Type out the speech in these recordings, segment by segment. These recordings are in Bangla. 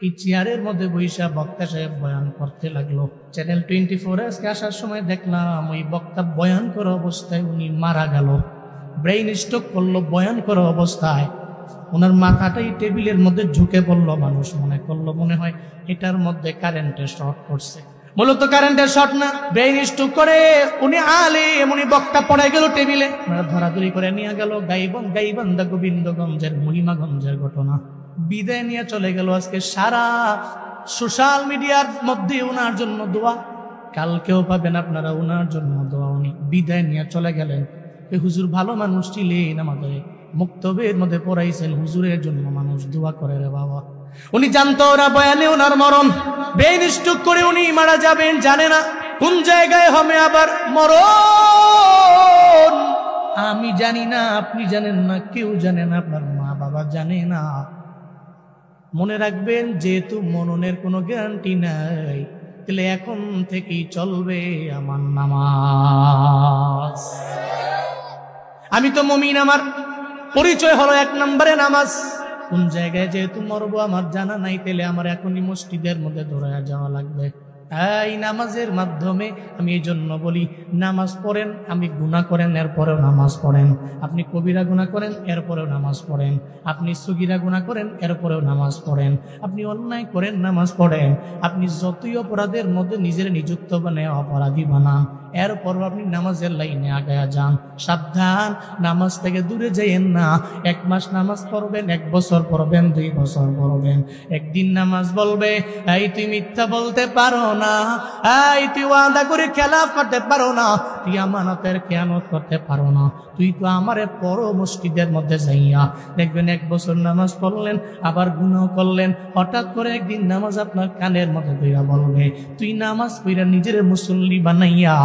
এই চেয়ারের মধ্যে বৈশা বক্তা সাহেব বয়ান করতে লাগলো। চ্যানেল 24 আজকে আসার সময় দেখলাম ওই বক্তা বয়ান করা অবস্থায় উনি মারা গেল, ব্রেইন স্ট্রোক করলো বয়ান করা অবস্থায়। ওনার মাথাটাই টেবিলের মধ্যে ঝুঁকে পড়লো। মানুষ মনে করলো মনে হয় এটার মধ্যে কারেন্টের শর্ট করছে। মূলত কারেন্টের শর্ট না, ব্রেইন স্ট্রোক করে উনি আলেম, উনি বক্তা পড়ে গেল টেবিলে। ধরাধরি করে নিয়ে গেল গাইবান্ধা গোবিন্দগঞ্জের মহিমাগঞ্জের ঘটনা। বিদায় নিয়ে চলে গেল। আজকে সারা সোশ্যাল মিডিয়ার মধ্যে ওনার জন্য দোয়া, কালকেও পাবেন আপনারা ওনার জন্য দোয়া। উনি বিদায় নিয়ে চলে গেলেন। হুজুর ভালো মানুষ ছিলেন, আমাদের মুক্তবের মধ্যে পড়াইছেন, হুজুরের জন্য মানুষ দোয়া করে রে বাবা। উনি জানতো ওরা বয়ানে ওনার মরণ, ব্রেইন স্ট্রোক করে উনি মারা যাবেন, জানে না কোন জায়গায় হবে আবার মরণ। আমি জানি না, আপনি জানেন না, কেউ জানে না, আপনার মা বাবা জানে না। মনে রাখবেন, যেহেতু মরণের কোনো গ্যারান্টি নাই, তাহলে এখন থেকেই চলবে আমার নামাজ। আমি তো মুমিন, আমার পরিচয় হলো 1 নম্বরে নামাজ। কোন জায়গায় যেহেতু মরবো আমার জানা নাই, তাহলে আমার এখনই মসজিদের মধ্যে দৌড়ায় যাওয়া লাগবে। এই নামাজের মাধ্যমে আমি এই জন্য বলি, নামাজ পড়েন, আমি গুনাহ করেন এরপরেও নামাজ পড়েন, আপনি কবিরা গুনাহ করেন এরপরেও নামাজ পড়েন, আপনি সগীরা গুনাহ করেন এরপরেও নামাজ পড়েন, আপনি অন্যায় করেন নামাজ পড়েন, আপনি যতই অপরাধের মধ্যে নিজের নিযুক্ত বানায় অপরাধী বানান, এরপরও আপনি নামাজের লাইনে আগায়া যান। সাবধান, নামাজ থেকে দূরে যাইয়েন না। 1 মাস নামাজ পড়বেন, 1 বছর পড়বেন, 2 বছর পড়বেন, একদিন নামাজ বলবে এই তুই মিথ্যা বলতে পারো না, এই তুই ওয়াদা করে খেলাফ করতে পারো না, তুই আমানতের খেয়ানত করতে পারো না, তুই তো আমারে পড়ো মসজিদের মধ্যে যাইয়া। দেখবেন 1 বছর নামাজ পড়লেন, আবার গুনাহ করলেন, হঠাৎ করে একদিন নামাজ আপনার কানের মধ্যে ধইরা বলবে তুই নামাজ পড়া নিজের মুসল্লি বানাইয়া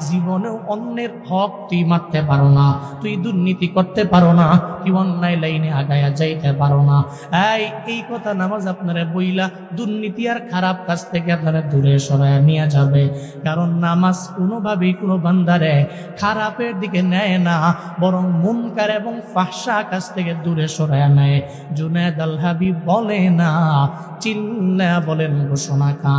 জীবনেও অন্যের হক তুই মারতে পারো না, তুই দুর্নীতি করতে পারো না, তুই অন্যায় লাইনে আগায়া যাইতে পারো না। এই কথা নামাজ আপনারা বইলা দুর্নীতি আর খারাপ কাজ থেকে আপনারা দূরে সরায় নিয়ে যাবে। কারণ নামাজ কোনোভাবেই কোনো বান্দারে খারাপের দিকে নেয় না, বরং মুনকার এবং ফাহশা কাজ থেকে দূরে সরায় নেয়। জুনায়েদ আল হাবিব বলে না, চিল্লা বলেন ঘোষণা কা।